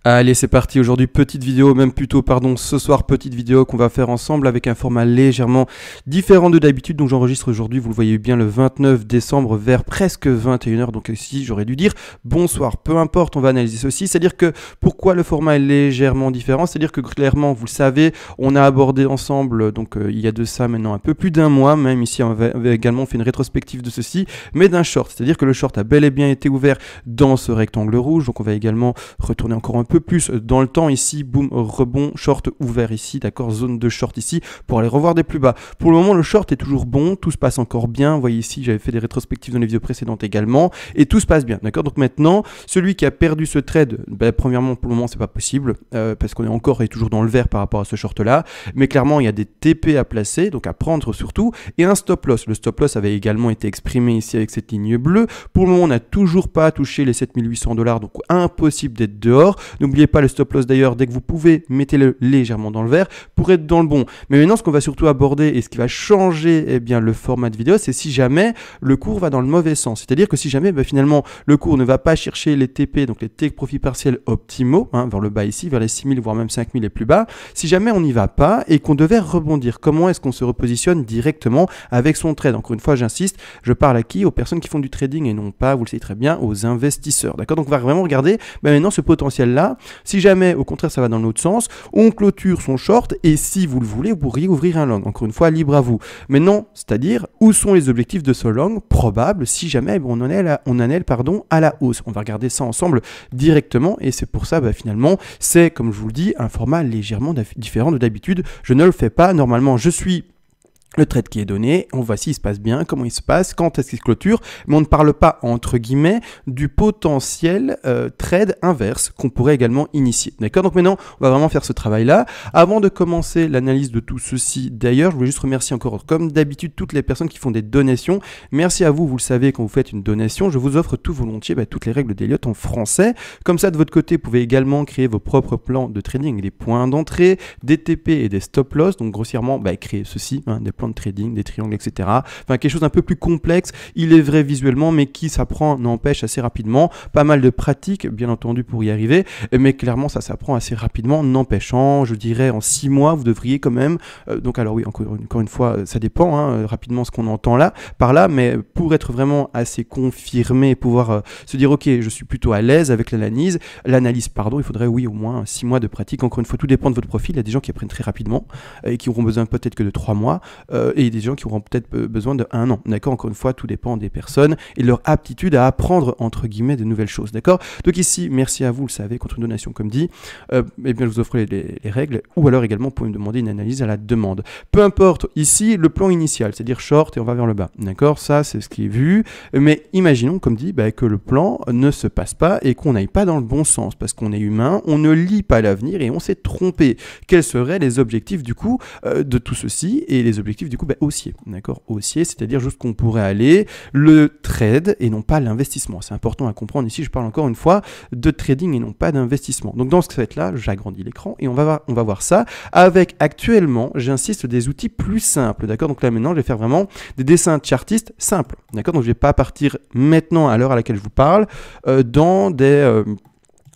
Allez, c'est parti. Aujourd'hui, petite vidéo, même plutôt, pardon, ce soir, petite vidéo qu'on va faire ensemble avec un format légèrement différent de d'habitude. Donc, j'enregistre aujourd'hui, vous le voyez bien, le 29 décembre vers presque 21 h. Donc, ici, j'aurais dû dire bonsoir. Peu importe, on va analyser ceci. C'est-à-dire que pourquoi le format est légèrement différent? C'est-à-dire que clairement, vous le savez, on a abordé ensemble, donc il y a de ça maintenant un peu plus d'un mois, même ici, on avait également fait une rétrospective de ceci, mais d'un short. C'est-à-dire que le short a bel et bien été ouvert dans ce rectangle rouge. Donc, on va également retourner encore un peu plus dans le temps ici, boum, rebond, short ouvert ici, d'accord, zone de short ici, pour aller revoir des plus bas. Pour le moment, le short est toujours bon, tout se passe encore bien, vous voyez ici, j'avais fait des rétrospectives dans les vidéos précédentes également, et tout se passe bien, d'accord. Donc maintenant, celui qui a perdu ce trade, premièrement, pour le moment, c'est pas possible, parce qu'on est encore et toujours dans le vert par rapport à ce short-là, mais clairement, il y a des TP à placer, donc à prendre surtout, et un stop-loss. Le stop-loss avait également été exprimé ici avec cette ligne bleue. Pour le moment, on n'a toujours pas touché les 7800 $, donc impossible d'être dehors. N'oubliez pas le stop loss d'ailleurs, dès que vous pouvez, mettez-le légèrement dans le vert pour être dans le bon. Mais maintenant, ce qu'on va surtout aborder et ce qui va changer le format de vidéo, c'est si jamais le cours va dans le mauvais sens. C'est-à-dire que si jamais finalement le cours ne va pas chercher les TP, donc les take profit partiels optimaux, vers le bas ici, vers les 6000 voire même 5000 et plus bas, si jamais on n'y va pas et qu'on devait rebondir, comment est-ce qu'on se repositionne directement avec son trade? Encore une fois, j'insiste, je parle à qui? Aux personnes qui font du trading et non pas, vous le savez très bien, aux investisseurs. D'accord? Donc on va vraiment regarder maintenant ce potentiel-là. Si jamais, au contraire, ça va dans l'autre sens, on clôture son short et si vous le voulez, vous pourriez ouvrir un long. Encore une fois, libre à vous. Mais non, c'est-à-dire, où sont les objectifs de ce long probable si jamais on en est à la hausse. On va regarder ça ensemble directement et c'est pour ça, finalement, c'est, comme je vous le dis, un format légèrement différent de d'habitude. Je ne le fais pas. Normalement, je suis le trade qui est donné, on voit s'il se passe bien, comment il se passe, quand est-ce qu'il se clôture, mais on ne parle pas, entre guillemets, du potentiel trade inverse qu'on pourrait également initier. D'accord? Donc maintenant, on va vraiment faire ce travail-là. Avant de commencer l'analyse de tout ceci, d'ailleurs, je voulais juste remercier encore, comme d'habitude, toutes les personnes qui font des donations. Merci à vous, vous le savez, quand vous faites une donation, je vous offre tout volontiers toutes les règles d'Elliott en français. Comme ça, de votre côté, vous pouvez également créer vos propres plans de trading, des points d'entrée, des TP et des stop-loss. Donc grossièrement, créer ceci, des plans de trading, des triangles, etc. Enfin, quelque chose d'un peu plus complexe, il est vrai visuellement, mais qui s'apprend, n'empêche assez rapidement. Pas mal de pratiques, bien entendu, pour y arriver, mais clairement, ça s'apprend assez rapidement, n'empêchant, je dirais, en 6 mois, vous devriez quand même, donc alors oui, encore une fois, ça dépend, rapidement ce qu'on entend là, par là, mais pour être vraiment assez confirmé, pouvoir se dire, ok, je suis plutôt à l'aise avec l'analyse, il faudrait, oui, au moins 6 mois de pratique. Encore une fois, tout dépend de votre profil. Il y a des gens qui apprennent très rapidement et qui auront besoin peut-être que de 3 mois, et des gens qui auront peut-être besoin de 1 an. D'accord? Encore une fois, tout dépend des personnes et de leur aptitude à apprendre, entre guillemets, de nouvelles choses. D'accord? Donc ici, merci à vous, vous le savez, contre une donation, comme dit, je vous offre les règles, ou alors également, vous pouvez me demander une analyse à la demande. Peu importe, ici, le plan initial, c'est-à-dire short et on va vers le bas. D'accord? Ça, c'est ce qui est vu. Mais imaginons, comme dit, que le plan ne se passe pas et qu'on n'aille pas dans le bon sens, parce qu'on est humain, on ne lit pas l'avenir et on s'est trompé. Quels seraient les objectifs, du coup, de tout ceci? Et les objectifs, du coup, haussier, d'accord, haussier, c'est-à-dire jusqu'où on pourrait aller, le trade et non pas l'investissement. C'est important à comprendre ici, je parle encore une fois de trading et non pas d'investissement. Donc dans ce fait-là, j'agrandis l'écran et on va voir ça avec actuellement, j'insiste, des outils plus simples, d'accord. Donc là maintenant, je vais faire vraiment des dessins chartistes simples, d'accord. Donc je ne vais pas partir maintenant à l'heure à laquelle je vous parle dans des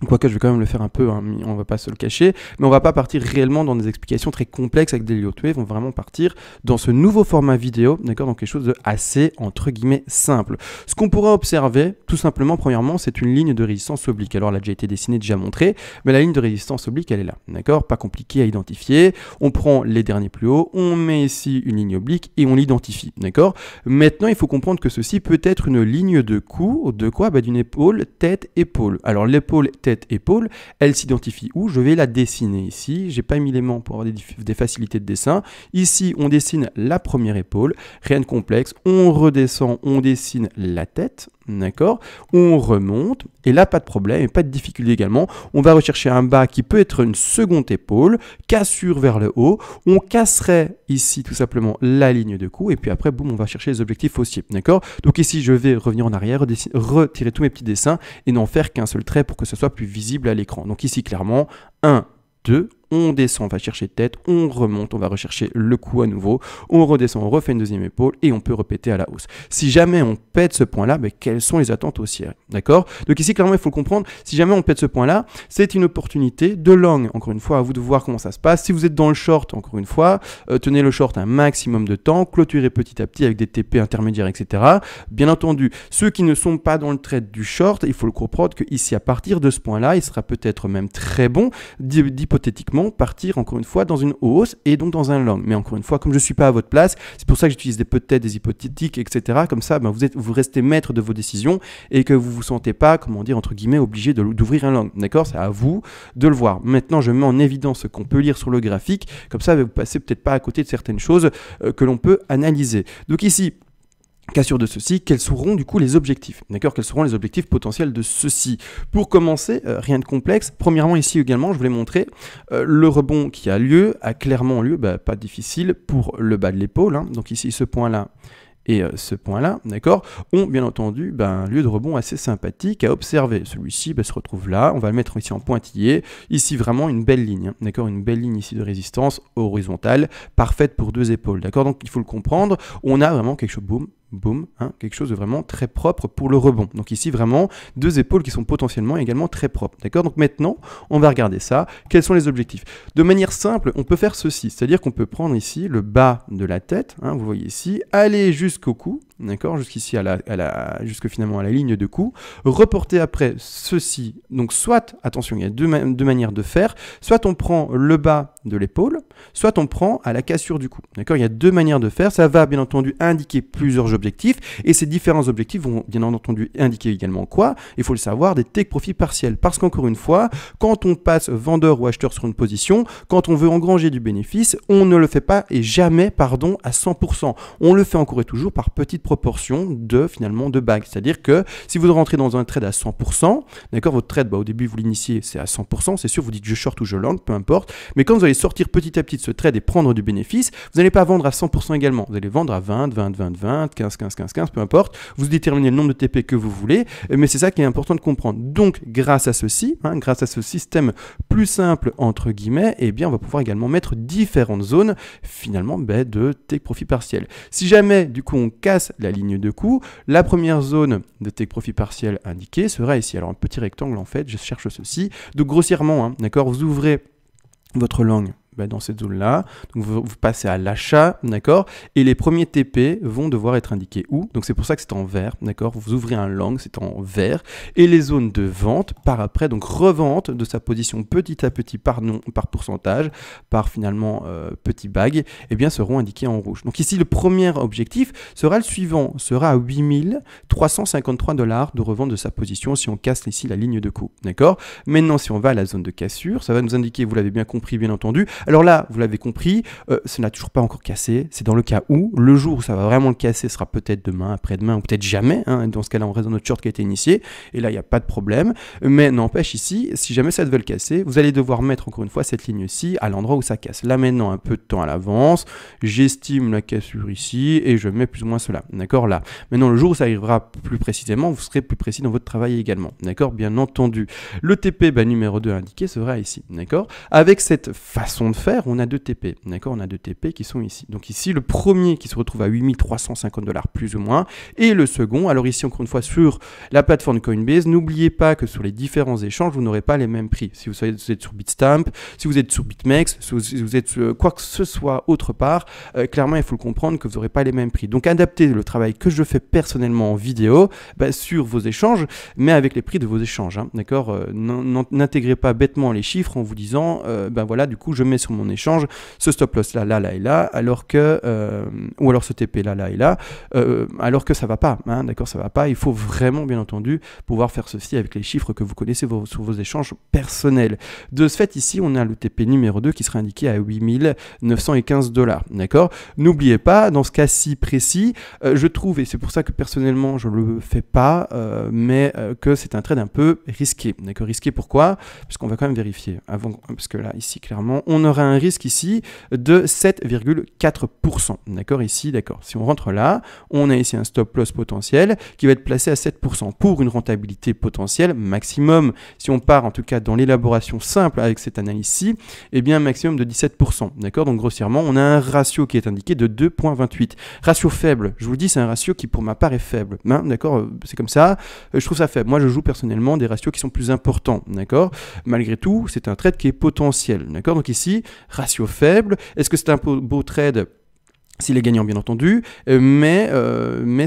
quoique je vais quand même le faire un peu, on va pas se le cacher, mais on va pas partir réellement dans des explications très complexes avec des Elliott Wave, on va vraiment partir dans ce nouveau format vidéo, d'accord, donc quelque chose de assez, entre guillemets, simple. Ce qu'on pourra observer, tout simplement, premièrement, c'est une ligne de résistance oblique. Alors, elle a déjà été dessinée, déjà montrée, mais la ligne de résistance oblique, elle est là, d'accord, pas compliqué à identifier. On prend les derniers plus hauts, on met ici une ligne oblique et on l'identifie, d'accord. Maintenant, il faut comprendre que ceci peut être une ligne de coup, de quoi? D'une épaule, tête, épaule. Alors, l'épaule, tête, épaule, elle s'identifie où? Je vais la dessiner ici, j'ai pas mis l'aimant pour avoir des facilités de dessin. Ici, on dessine la première épaule, rien de complexe, on redescend, on dessine la tête, d'accord, on remonte, et là, pas de problème, et pas de difficulté également, on va rechercher un bas qui peut être une seconde épaule, cassure vers le haut, on casserait ici tout simplement la ligne de coup, et puis après, boum, on va chercher les objectifs haussiers, d'accord. Donc ici, je vais revenir en arrière, retirer tous mes petits dessins, et n'en faire qu'un seul trait pour que ce soit plus visible à l'écran. Donc ici, clairement, 1, 2, on descend, on va chercher tête, on remonte, on va rechercher le cou à nouveau, on redescend, on refait une deuxième épaule et on peut répéter à la hausse. Si jamais on pète ce point-là, ben, quelles sont les attentes haussières? D'accord? Donc ici, clairement, il faut le comprendre. Si jamais on pète ce point-là, c'est une opportunité de long. Encore une fois, à vous de voir comment ça se passe. Si vous êtes dans le short, encore une fois, tenez le short un maximum de temps, clôturez petit à petit avec des TP intermédiaires, etc. Bien entendu, ceux qui ne sont pas dans le trade du short, il faut le comprendre que ici, à partir de ce point-là, il sera peut-être même très bon d'hypothétiquement partir, encore une fois, dans une hausse et donc dans un long. Mais encore une fois, comme je ne suis pas à votre place, c'est pour ça que j'utilise peut-être des hypothétiques, etc. Comme ça, ben, vous restez maître de vos décisions et que vous ne vous sentez pas, comment dire, entre guillemets, obligé d'ouvrir un long. D'accord? C'est à vous de le voir. Maintenant, je mets en évidence ce qu'on peut lire sur le graphique. Comme ça, vous passez peut-être pas à côté de certaines choses que l'on peut analyser. Donc ici, cassure de ceci, quels seront du coup les objectifs? D'accord? Quels seront les objectifs potentiels de ceci? Pour commencer, rien de complexe. Premièrement, ici également, je voulais montrer le rebond qui a lieu, a clairement lieu, pas difficile, pour le bas de l'épaule. Hein. Donc ici, ce point-là et ce point-là, d'accord, ont bien entendu un lieu de rebond assez sympathique à observer. Celui-ci se retrouve là, on va le mettre ici en pointillé, ici vraiment une belle ligne, hein, d'accord, une belle ligne ici de résistance horizontale, parfaite pour deux épaules, d'accord, donc il faut le comprendre, on a vraiment quelque chose, boum, hein, quelque chose de vraiment très propre pour le rebond. Donc ici vraiment deux épaules qui sont potentiellement également très propres, d'accord. Donc maintenant on va regarder ça, quels sont les objectifs. De manière simple, on peut faire ceci, c'est-à-dire qu'on peut prendre ici le bas de la tête, hein, vous voyez ici, aller jusqu'au cou, d'accord, jusqu'ici jusque finalement à la ligne de cou, reporter après ceci, donc soit, attention, il y a deux manières de faire, soit on prend le bas de l'épaule, soit on prend à la cassure du cou, d'accord, il y a deux manières de faire, ça va bien entendu indiquer plusieurs objectifs, et ces différents objectifs vont bien entendu indiquer également quoi? Il faut le savoir, des take profits partiels, parce qu'encore une fois, quand on passe vendeur ou acheteur sur une position, quand on veut engranger du bénéfice, on ne le fait pas et jamais, pardon, à 100%. On le fait encore et toujours par petite proportion finalement de bagues, c'est-à-dire que si vous rentrez dans un trade à 100%, d'accord, votre trade, au début vous l'initiez, c'est à 100%, c'est sûr, vous dites je short ou je long, peu importe, mais quand vous allez sortir petit à petit de ce trade et prendre du bénéfice, vous n'allez pas vendre à 100% également, vous allez vendre à 20, 15, peu importe, vous déterminez le nombre de TP que vous voulez, mais c'est ça qui est important de comprendre. Donc, grâce à ceci, hein, grâce à ce système plus simple, entre guillemets, eh bien, on va pouvoir également mettre différentes zones, finalement, de take profit partiel. Si jamais, du coup, on casse la ligne de coup, la première zone de take profit partiel indiquée sera ici. Alors, un petit rectangle, en fait, je cherche ceci. Donc, grossièrement, hein, d'accord, vous ouvrez votre langue dans cette zone-là, donc vous passez à l'achat, d'accord, et les premiers TP vont devoir être indiqués où? Donc c'est pour ça que c'est en vert, d'accord, vous ouvrez un long, c'est en vert, et les zones de vente par après, donc revente de sa position petit à petit par pourcentage, par finalement petit bag, eh bien seront indiqués en rouge. Donc ici le premier objectif sera le suivant, sera à 8353 $ de revente de sa position si on casse ici la ligne de coup, d'accord. Maintenant si on va à la zone de cassure, ça va nous indiquer, vous l'avez bien compris bien entendu. Alors là, vous l'avez compris, ça n'a toujours pas encore cassé. C'est dans le cas où, le jour où ça va vraiment le casser sera peut-être demain, après-demain, ou peut-être jamais. Hein. Dans ce cas-là, on reste dans notre short qui a été initié. Et là, il n'y a pas de problème. Mais n'empêche ici, si jamais ça devait le casser, vous allez devoir mettre encore une fois cette ligne-ci à l'endroit où ça casse. Là maintenant, un peu de temps à l'avance, j'estime la cassure ici et je mets plus ou moins cela. D'accord, là. Maintenant, le jour où ça arrivera plus précisément, vous serez plus précis dans votre travail également. D'accord, bien entendu. Le TP numéro 2 indiqué sera ici. D'accord, avec cette façon de faire, on a deux TP, d'accord, on a deux TP qui sont ici. Donc ici, le premier qui se retrouve à 8350 $ plus ou moins, et le second, alors ici encore une fois sur la plateforme Coinbase, n'oubliez pas que sur les différents échanges, vous n'aurez pas les mêmes prix. Si vous êtes sur Bitstamp, si vous êtes sur BitMEX, si vous êtes sur quoi que ce soit autre part, clairement il faut le comprendre que vous n'aurez pas les mêmes prix. Donc adaptez le travail que je fais personnellement en vidéo sur vos échanges, mais avec les prix de vos échanges, hein, d'accord. N'intégrez pas bêtement les chiffres en vous disant, voilà, du coup je mets sur mon échange ce stop loss là et là, alors que ou alors ce TP là et là, alors que ça va pas, hein, d'accord, ça va pas. Il faut vraiment bien entendu pouvoir faire ceci avec les chiffres que vous connaissez sur vos échanges personnels. De ce fait ici on a le TP numéro 2 qui sera indiqué à 8915 $, d'accord. N'oubliez pas, dans ce cas-ci précis, je trouve, et c'est pour ça que personnellement je le fais pas, mais que c'est un trade un peu risqué, d'accord. Risqué pourquoi? Parce qu'on va quand même vérifier avant, parce que là ici clairement on aura un risque ici de 7,4%. D'accord, ici, d'accord. Si on rentre là, on a ici un stop loss potentiel qui va être placé à 7% pour une rentabilité potentielle maximum, si on part en tout cas dans l'élaboration simple avec cette analyse-ci, eh bien un maximum de 17%. D'accord, donc grossièrement, on a un ratio qui est indiqué de 2,28. Ratio faible, je vous le dis, c'est un ratio qui pour ma part est faible. Hein, d'accord, c'est comme ça, je trouve ça faible. Moi, je joue personnellement des ratios qui sont plus importants. D'accord, malgré tout, c'est un trade qui est potentiel. D'accord, donc ici, ratio faible. Est-ce que c'est un beau trade ? S'il est gagnant, bien entendu, mais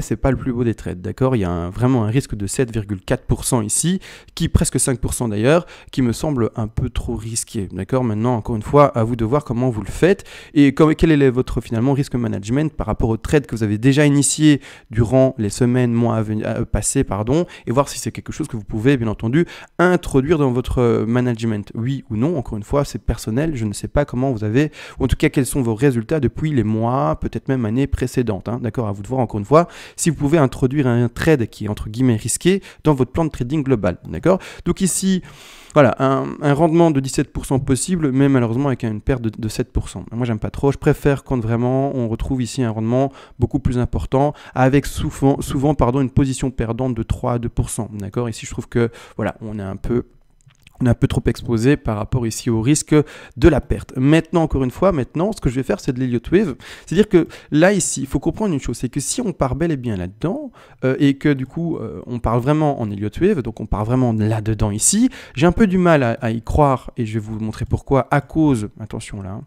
c'est pas le plus beau des trades, d'accord? Il y a vraiment un risque de 7,4% ici, qui presque 5% d'ailleurs, qui me semble un peu trop risqué, d'accord? Maintenant, encore une fois, à vous de voir comment vous le faites et quel est votre finalement risque management par rapport aux trades que vous avez déjà initiés durant les semaines, mois passés, pardon, et voir si c'est quelque chose que vous pouvez, bien entendu, introduire dans votre management. Oui ou non, encore une fois, c'est personnel, je ne sais pas comment vous avez, ou en tout cas, quels sont vos résultats depuis les mois, peut-être même année précédente, hein, d'accord, à vous de voir encore une fois, si vous pouvez introduire un trade qui est entre guillemets risqué dans votre plan de trading global, d'accord. Donc ici, voilà, un rendement de 17% possible, mais malheureusement avec une perte de 7%. Moi, j'aime pas trop, je préfère quand vraiment on retrouve ici un rendement beaucoup plus important, avec souvent une position perdante de 3 à 2%, d'accord. Ici, je trouve que, voilà, on est un peu trop exposé par rapport ici au risque de la perte. Maintenant, encore une fois, ce que je vais faire, c'est de l'Elliott Wave. C'est-à-dire que là, ici, il faut comprendre une chose, c'est que si on part bel et bien là-dedans, et que du coup, on parle vraiment en Elliott Wave, donc on part vraiment là-dedans ici, j'ai un peu du mal à y croire, et je vais vous montrer pourquoi, à cause, attention là,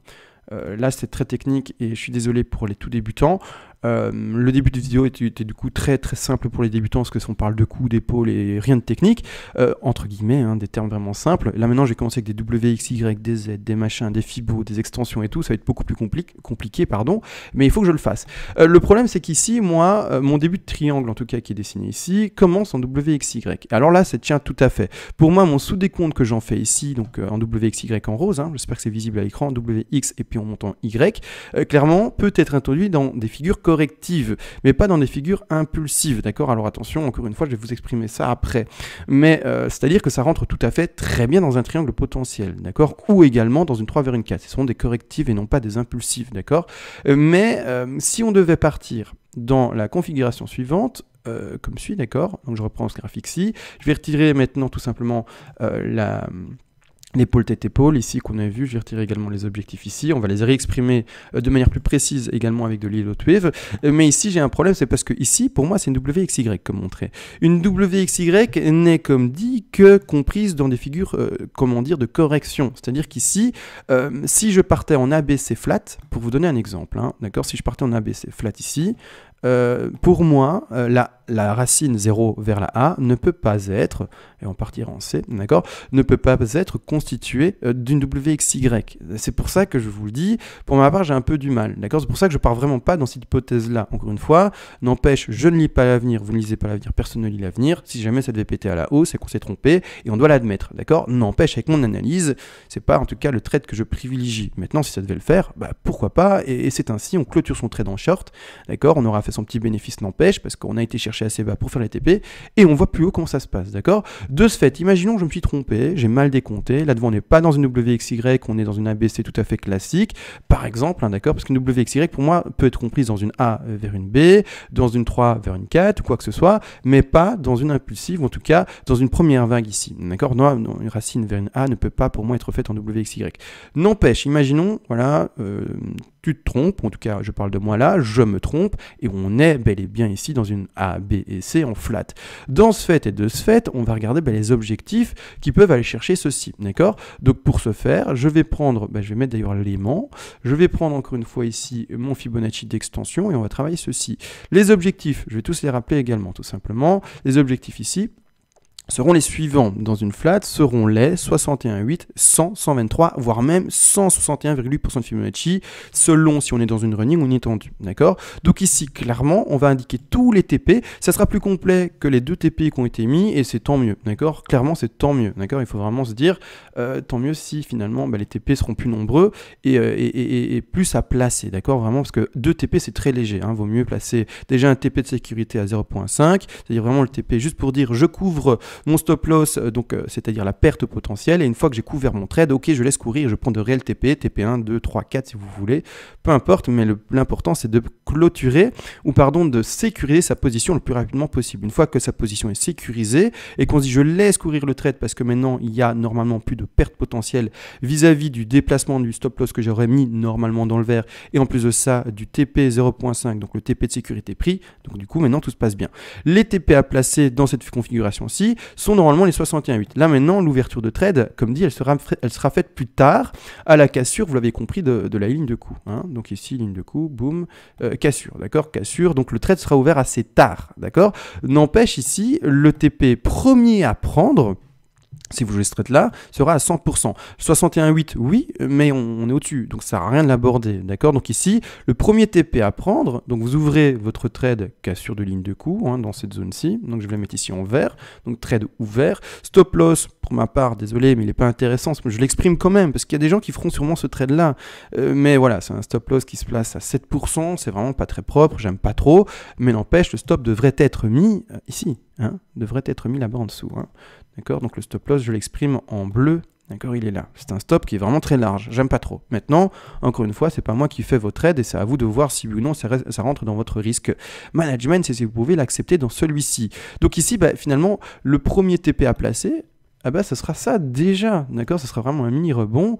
là c'est très technique, et je suis désolé pour les tout débutants. Le début de vidéo était du coup très très simple pour les débutants parce que si on parle de coups, d'épaules et rien de technique, entre guillemets, hein, des termes vraiment simples. Là maintenant, j'ai commencé avec des WXY, des Z, des machins, des fibos, des extensions et tout. Ça va être beaucoup plus compliqué, pardon, mais il faut que je le fasse. Le problème, c'est qu'ici, moi, mon début de triangle, en tout cas qui est dessiné ici, commence en WXY. Alors là, ça tient tout à fait. Pour moi, mon sous-décompte que j'en fais ici, donc en WXY en rose, hein, j'espère que c'est visible à l'écran, WX et puis on monte en Y, clairement, peut être introduit dans des figures correctives, mais pas dans des figures impulsives, d'accord? Alors attention, encore une fois, je vais vous exprimer ça après, mais c'est-à-dire que ça rentre tout à fait très bien dans un triangle potentiel, d'accord? Ou également dans une 3 vers une 4, ce sont des correctives et non pas des impulsives, d'accord? Mais si on devait partir dans la configuration suivante, comme suit, d'accord? Donc je reprends ce graphique-ci, je vais retirer maintenant tout simplement l'épaule tête-épaule ici qu'on a vu, je vais retirer également les objectifs ici, on va les réexprimer de manière plus précise également avec de l'Elliott Wave, mais ici j'ai un problème, c'est parce que ici pour moi c'est une WXY comme montré. Une WXY n'est comme dit que comprise dans des figures, comment dire, de correction, c'est-à-dire qu'ici, si je partais en ABC flat, pour vous donner un exemple, hein, d'accord, si je partais en ABC flat ici, pour moi, la racine 0 vers la A ne peut pas être, et on partira en C, d'accord, ne peut pas être constituée d'une WXY. C'est pour ça que je vous le dis, pour ma part, j'ai un peu du mal, d'accord, c'est pour ça que je pars vraiment pas dans cette hypothèse-là. Encore une fois, n'empêche, je ne lis pas l'avenir, vous ne lisez pas l'avenir, personne ne lit l'avenir. Si jamais ça devait péter à la hausse, c'est qu'on s'est trompé, et on doit l'admettre, d'accord. N'empêche, avec mon analyse, c'est pas en tout cas le trade que je privilégie. Maintenant, si ça devait le faire, bah pourquoi pas, et c'est ainsi, on clôture son trade en short, d'accord, on aura fait son petit bénéfice, n'empêche, parce qu'on a été chercher assez bas pour faire les TP, et on voit plus haut comment ça se passe, d'accord. De ce fait, imaginons que je me suis trompé, j'ai mal décompté, là devant on n'est pas dans une WXY, on est dans une ABC tout à fait classique, par exemple, hein, d'accord, parce qu'une WXY pour moi peut être comprise dans une A vers une B, dans une 3 vers une 4, ou quoi que ce soit, mais pas dans une impulsive, ou en tout cas dans une première vague ici, d'accord. Non, une racine vers une A ne peut pas pour moi être faite en WXY. N'empêche, imaginons, voilà, tu te trompes, en tout cas je parle de moi là, je me trompe, et on est bel et bien ici dans une A, B et C en flat. Dans ce fait et de ce fait, on va regarder les objectifs qui peuvent aller chercher ceci, d'accord. Donc pour ce faire, je vais prendre, je vais mettre d'ailleurs l'élément, je vais prendre encore une fois ici mon Fibonacci d'extension et on va travailler ceci. Les objectifs, je vais tous les rappeler également tout simplement, les objectifs ici seront les suivants dans une flat, seront les 61,8, 100, 123, voire même 161,8% de Fibonacci, selon si on est dans une running ou une étendue, d'accord. Donc ici, clairement, on va indiquer tous les TP, ça sera plus complet que les 2 TP qui ont été mis, et c'est tant mieux, d'accord. Clairement, c'est tant mieux, d'accord. Il faut vraiment se dire, tant mieux si finalement les TP seront plus nombreux et plus à placer, d'accord, vraiment, parce que 2 TP c'est très léger, hein, vaut mieux placer déjà un TP de sécurité à 0.5, c'est-à-dire vraiment le TP juste pour dire je couvre mon stop loss, c'est-à-dire la perte potentielle, et une fois que j'ai couvert mon trade, ok, je laisse courir, je prends de réels TP, TP1, 2, 3, 4 si vous voulez, peu importe, mais l'important c'est de clôturer, de sécuriser sa position le plus rapidement possible. Une fois que sa position est sécurisée, et qu'on se dit je laisse courir le trade parce que maintenant il y a normalement plus de perte potentielle vis-à-vis du déplacement du stop loss que j'aurais mis normalement dans le vert, et en plus de ça, du TP 0.5, donc le TP de sécurité pris, donc du coup maintenant tout se passe bien. Les TP à placer dans cette configuration-ci sont normalement les 61,8. Là maintenant, l'ouverture de trade, comme dit, elle sera faite plus tard à la cassure, vous l'avez compris, de la ligne de coup. Hein. Donc ici, ligne de coup, boum, cassure, d'accord, cassure, donc le trade sera ouvert assez tard, d'accord. N'empêche ici, le TP premier à prendre, si vous jouez ce trade-là, sera à 100%. 61,8, oui, mais on est au-dessus, donc ça ne sert à rien de l'aborder, d'accord. Donc ici, le premier TP à prendre, donc vous ouvrez votre trade cassure de ligne de coup, hein, dans cette zone-ci, donc je vais la mettre ici en vert, donc trade ouvert. Stop loss, pour ma part, désolé, mais il n'est pas intéressant, je l'exprime quand même, parce qu'il y a des gens qui feront sûrement ce trade-là, mais voilà, c'est un stop loss qui se place à 7%, c'est vraiment pas très propre, j'aime pas trop, mais n'empêche, le stop devrait être mis ici, hein, devrait être mis là-bas en dessous, hein. D'accord, donc le stop loss, je l'exprime en bleu. D'accord, il est là. C'est un stop qui est vraiment très large. J'aime pas trop. Maintenant, encore une fois, c'est pas moi qui fais vos trades et c'est à vous de voir si oui ou non ça rentre dans votre risque management, c'est si vous pouvez l'accepter dans celui-ci. Donc ici, finalement, le premier TP à placer, ça sera ça déjà, d'accord, ça sera vraiment un mini rebond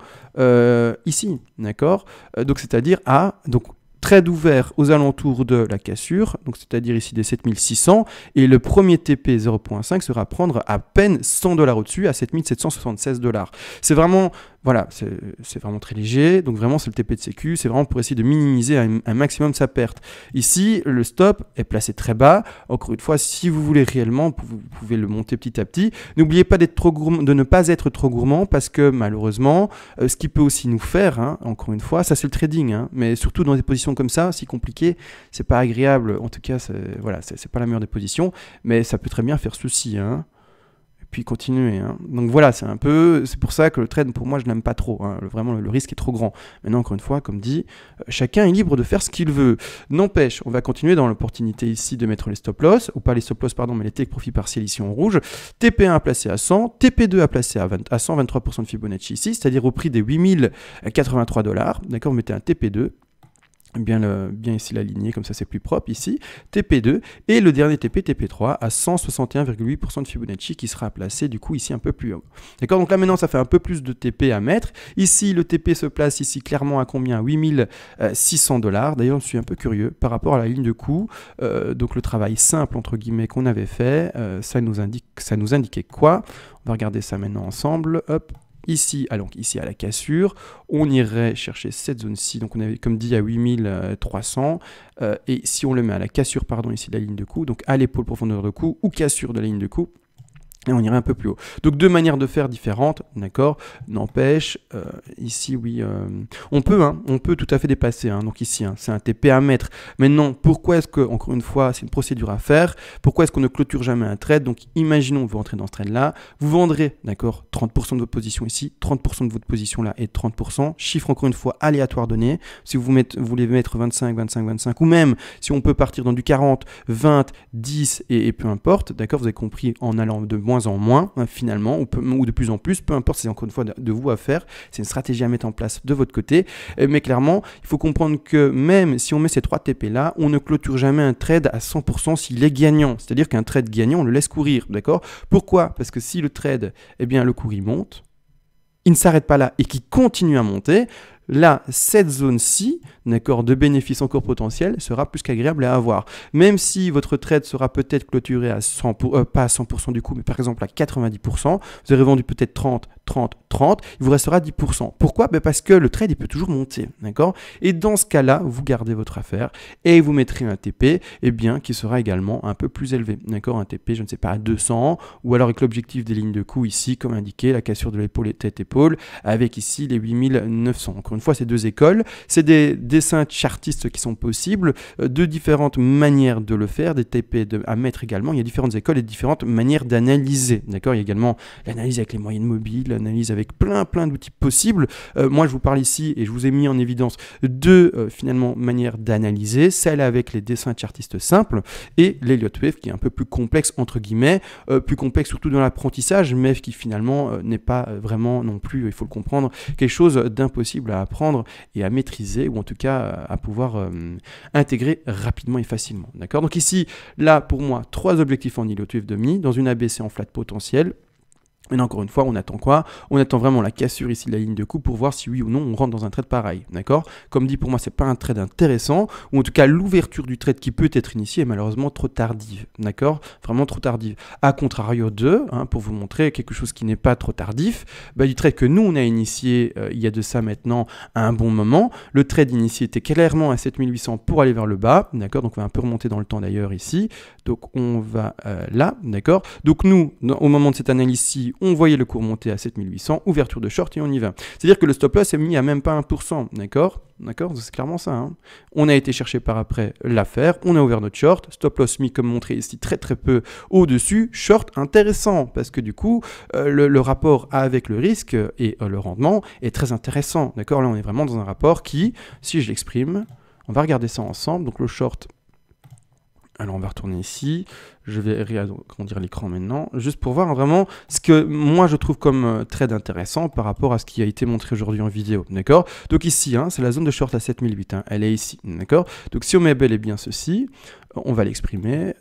ici, d'accord. Donc c'est-à-dire trade ouvert aux alentours de la cassure, donc c'est-à-dire ici des 7600, et le premier TP 0.5 sera à prendre à peine $100 au-dessus, à 7776 $. C'est vraiment, voilà, c'est vraiment très léger, donc vraiment c'est le TP de sécu, c'est vraiment pour essayer de minimiser un maximum sa perte. Ici, le stop est placé très bas, encore une fois, si vous voulez réellement, vous pouvez le monter petit à petit. N'oubliez pas de ne pas être trop gourmand, parce que malheureusement, ce qui peut aussi nous faire, hein, encore une fois, ça c'est le trading, hein, mais surtout dans des positions comme ça, si compliqué, c'est pas agréable, en tout cas, voilà, c'est pas la meilleure des positions, mais ça peut très bien faire ceci, hein. Puis continuer. Hein. Donc voilà, c'est pour ça que le trade, pour moi, je n'aime pas trop. Hein. Vraiment, le risque est trop grand. Maintenant, encore une fois, comme dit, chacun est libre de faire ce qu'il veut. N'empêche, on va continuer dans l'opportunité ici de mettre les stop loss, ou pas les stop loss, pardon, mais les take profit partiels ici en rouge. TP1 à placer à 100, TP2 à placer à 123% de Fibonacci ici, c'est-à-dire au prix des 8083 $. D'accord, vous mettez un TP2. Bien ici la lignée, comme ça c'est plus propre ici, TP2, et le dernier TP, TP3, à 161,8% de Fibonacci qui sera placé du coup ici un peu plus haut. D'accord, donc là maintenant ça fait un peu plus de TP à mettre. Ici le TP se place ici clairement à combien? 8600 $. D'ailleurs je suis un peu curieux par rapport à la ligne de coup, donc le travail simple entre guillemets qu'on avait fait, ça nous indiquait quoi? On va regarder ça maintenant ensemble, hop. Ici, alors ici à la cassure, on irait chercher cette zone-ci, donc on avait comme dit à 8300, et si on le met à la cassure, pardon, ici de la ligne de coup, donc à l'épaule profondeur de coup, ou cassure de la ligne de coup, et on irait un peu plus haut. Donc deux manières de faire différentes, d'accord. N'empêche, ici oui, on peut tout à fait dépasser. Hein, donc ici, hein, c'est un TP à mettre. Maintenant, pourquoi est-ce que, encore une fois, c'est une procédure à faire. Pourquoi est-ce qu'on ne clôture jamais un trade? Donc imaginons que vous rentrez dans ce trade là, vous vendrez, d'accord, 30% de votre position ici, 30% de votre position là et 30%. Chiffre encore une fois aléatoire donné. Si vous voulez mettre 25, 25, 25, ou même si on peut partir dans du 40, 20, 10 et peu importe, d'accord, vous avez compris, en allant de moins en moins, hein, finalement, ou de plus en plus, peu importe, c'est encore une fois de vous à faire, c'est une stratégie à mettre en place de votre côté, mais clairement, il faut comprendre que même si on met ces 3 TP là, on ne clôture jamais un trade à 100% s'il est gagnant, c'est-à-dire qu'un trade gagnant, on le laisse courir, d'accord? Pourquoi? Parce que si le trade, eh bien, le cours il monte, il ne s'arrête pas là et qu'il continue à monter, là, cette zone-ci, d'accord, de bénéfices encore potentiels sera plus qu'agréable à avoir. Même si votre trade sera peut-être clôturé à 100%, pas à 100% du coup, mais par exemple à 90%, vous aurez vendu peut-être 30, 30, 30, il vous restera 10%. Pourquoi? Parce que le trade, il peut toujours monter, d'accord? Et dans ce cas-là, vous gardez votre affaire et vous mettrez un TP, eh bien, qui sera également un peu plus élevé, d'accord? Un TP, je ne sais pas, à 200, ou alors avec l'objectif des lignes de coup ici, comme indiqué, la cassure de l'épaule et tête-épaule, avec ici les 8900. Encore une fois, c'est deux écoles, c'est des dessins chartistes qui sont possibles, de différentes manières de le faire, des TP à mettre également. Il y a différentes écoles et différentes manières d'analyser. D'accord, il y a également l'analyse avec les moyennes mobiles, l'analyse avec plein d'outils possibles. Moi, je vous parle ici et je vous ai mis en évidence deux finalement manières d'analyser, celle avec les dessins chartistes simples et l'Elliott Wave qui est un peu plus complexe entre guillemets, plus complexe surtout dans l'apprentissage, mais qui finalement n'est pas vraiment non plus, il faut le comprendre, quelque chose d'impossible à apprendre et à maîtriser, ou en tout cas à pouvoir intégrer rapidement et facilement. D'accord? Donc ici, là pour moi, 3 objectifs en Elliott Wave demi, dans une ABC en flat potentiel. Et encore une fois, on attend quoi? On attend vraiment la cassure ici de la ligne de coupe pour voir si oui ou non on rentre dans un trade pareil, d'accord? Comme dit, pour moi, c'est pas un trade intéressant, ou en tout cas, l'ouverture du trade qui peut être initiée est malheureusement trop tardive, d'accord? Vraiment trop tardive. A contrario de, pour vous montrer quelque chose qui n'est pas trop tardif, du trade que nous, on a initié il y a de ça maintenant à un bon moment. Le trade initié était clairement à 7800 pour aller vers le bas, d'accord? Donc, on va un peu remonter dans le temps d'ailleurs ici. Donc, on va là, d'accord? Donc, nous, au moment de cette analyse-ci, on voyait le cours monter à 7800, ouverture de short et on y va. C'est-à-dire que le stop loss est mis à même pas 1%, d'accord? D'accord, c'est clairement ça. On a été chercher par après l'affaire, on a ouvert notre short, stop loss mis comme montré ici très peu au-dessus, short intéressant parce que du coup le rapport avec le risque et le rendement est très intéressant, d'accord? Là on est vraiment dans un rapport qui, si je l'exprime, on va regarder ça ensemble, donc le short. Alors on va retourner ici, je vais réagrandir l'écran maintenant, juste pour voir vraiment ce que moi je trouve comme trade intéressant par rapport à ce qui a été montré aujourd'hui en vidéo, d'accord? Donc ici, c'est la zone de short à 7008, elle est ici, d'accord? Donc si on met bel et bien ceci, on va l'exprimer,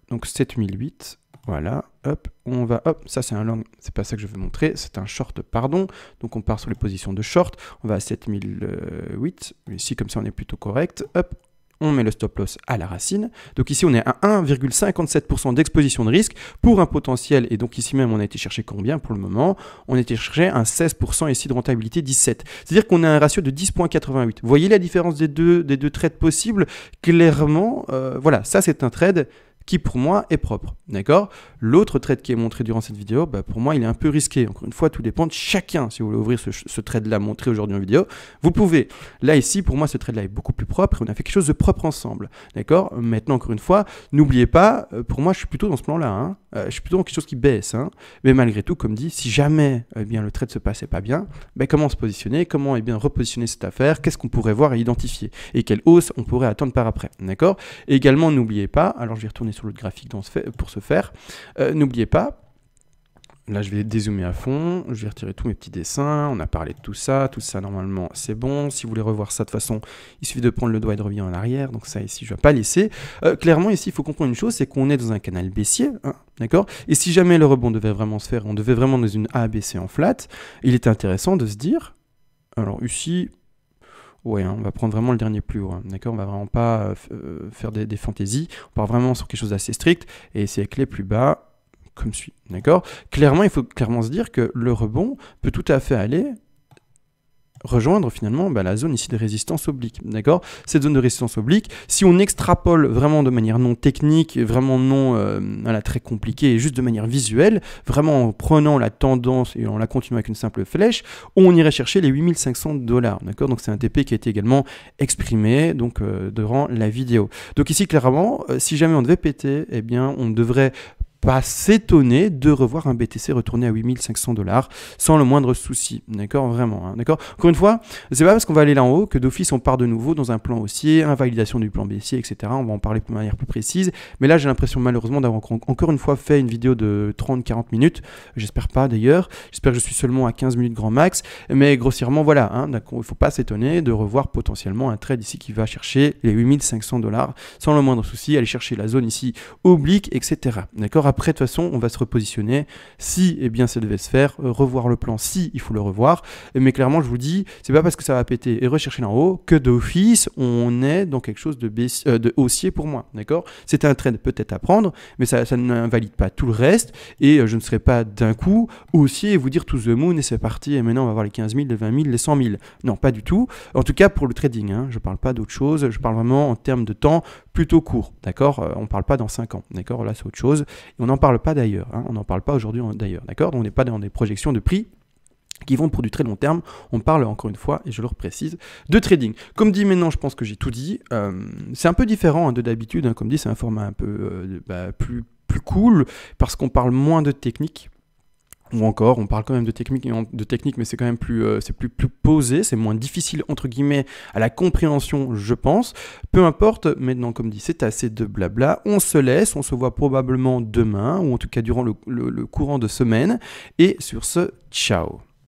donc 7008, voilà, hop, on va, hop, ça c'est un long, c'est pas ça que je veux montrer, c'est un short, pardon, donc on part sur les positions de short, on va à 7008, ici comme ça on est plutôt correct, hop, on met le stop loss à la racine. Donc ici, on est à 1,57% d'exposition de risque pour un potentiel. Et donc ici même, on a été chercher combien pour le moment? On a été chercher un 16% ici de rentabilité 17. C'est-à-dire qu'on a un ratio de 10,88. Vous voyez la différence des deux trades possibles? Clairement, voilà, ça c'est un trade qui pour moi est propre, d'accord? L'autre trade qui est montré durant cette vidéo, pour moi il est un peu risqué. Encore une fois, tout dépend de chacun. Si vous voulez ouvrir ce trade-là montré aujourd'hui en vidéo, vous pouvez. Là ici, pour moi, ce trade-là est beaucoup plus propre et on a fait quelque chose de propre ensemble, d'accord? Maintenant, encore une fois, n'oubliez pas, pour moi, je suis plutôt dans ce plan-là. Je suis plutôt dans quelque chose qui baisse. Mais malgré tout, comme dit, si jamais le trade se passait pas bien, comment se positionner? Comment repositionner cette affaire? Qu'est-ce qu'on pourrait voir et identifier? Et quelle hausse on pourrait attendre par après, d'accord? Et également, n'oubliez pas, alors je vais retourner sur l'autre graphique pour ce faire. N'oubliez pas, là je vais dézoomer à fond, je vais retirer tous mes petits dessins, on a parlé de tout ça normalement c'est bon. Si vous voulez revoir ça de toute façon, il suffit de prendre le doigt et de revenir en arrière, donc ça ici je ne vais pas laisser. Clairement ici il faut comprendre une chose, c'est qu'on est dans un canal baissier, d'accord? Et si jamais le rebond devait vraiment se faire, on devait vraiment dans une ABC en flat, il est intéressant de se dire, alors ici, ouais, on va prendre vraiment le dernier plus haut, d'accord? On va vraiment pas faire des fantaisies, on part vraiment sur quelque chose d'assez strict, et c'est avec les plus bas, comme suit, d'accord? Clairement, il faut clairement se dire que le rebond peut tout à fait aller rejoindre finalement la zone ici de résistance oblique, d'accord? Cette zone de résistance oblique, si on extrapole vraiment de manière non technique, vraiment non très compliquée, et juste de manière visuelle, vraiment en prenant la tendance et en la continuant avec une simple flèche, on irait chercher les 8500 $, d'accord? Donc c'est un TP qui a été également exprimé donc durant la vidéo. Donc ici clairement, si jamais on devait péter, on devrait pas s'étonner de revoir un BTC retourner à 8500 $ sans le moindre souci, d'accord? Vraiment, d'accord? Encore une fois, c'est pas parce qu'on va aller là en haut que d'office on part de nouveau dans un plan haussier, invalidation du plan baissier, etc. On va en parler de manière plus précise, mais là j'ai l'impression malheureusement d'avoir encore une fois fait une vidéo de 30-40 minutes, j'espère pas d'ailleurs, j'espère que je suis seulement à 15 minutes grand max, mais grossièrement voilà, il faut pas s'étonner de revoir potentiellement un trade ici qui va chercher les 8500 $ sans le moindre souci, aller chercher la zone ici oblique, etc. D'accord? Après, de toute façon, on va se repositionner si ça devait se faire, revoir le plan si il faut le revoir. Mais clairement, je vous dis, c'est pas parce que ça va péter et rechercher là en haut que d'office, on est dans quelque chose de haussier pour moi. D'accord? C'est un trend peut-être à prendre, mais ça n'invalide pas tout le reste. Et je ne serai pas d'un coup haussier et vous dire to the moon et c'est parti. Et maintenant, on va voir les 15 000, les 20 000, les 100 000. Non, pas du tout. En tout cas, pour le trading, je parle pas d'autre chose. Je parle vraiment en termes de temps plutôt court. D'accord? On parle pas dans 5 ans. D'accord? Là, c'est autre chose. Et on n'en parle pas d'ailleurs, on n'en parle pas aujourd'hui d'ailleurs, d'accord? Donc on n'est pas dans des projections de prix qui vont pour du très long terme. On parle encore une fois, et je le reprécise, de trading. Comme dit maintenant, je pense que j'ai tout dit. C'est un peu différent de d'habitude, hein. Comme dit, c'est un format un peu plus cool, parce qu'on parle moins de technique. Ou encore, on parle quand même de technique, mais c'est quand même plus posé, c'est moins difficile, entre guillemets, à la compréhension, je pense. Peu importe, maintenant, comme dit, c'est assez de blabla. On se laisse, on se voit probablement demain, ou en tout cas durant le courant de semaine. Et sur ce, ciao.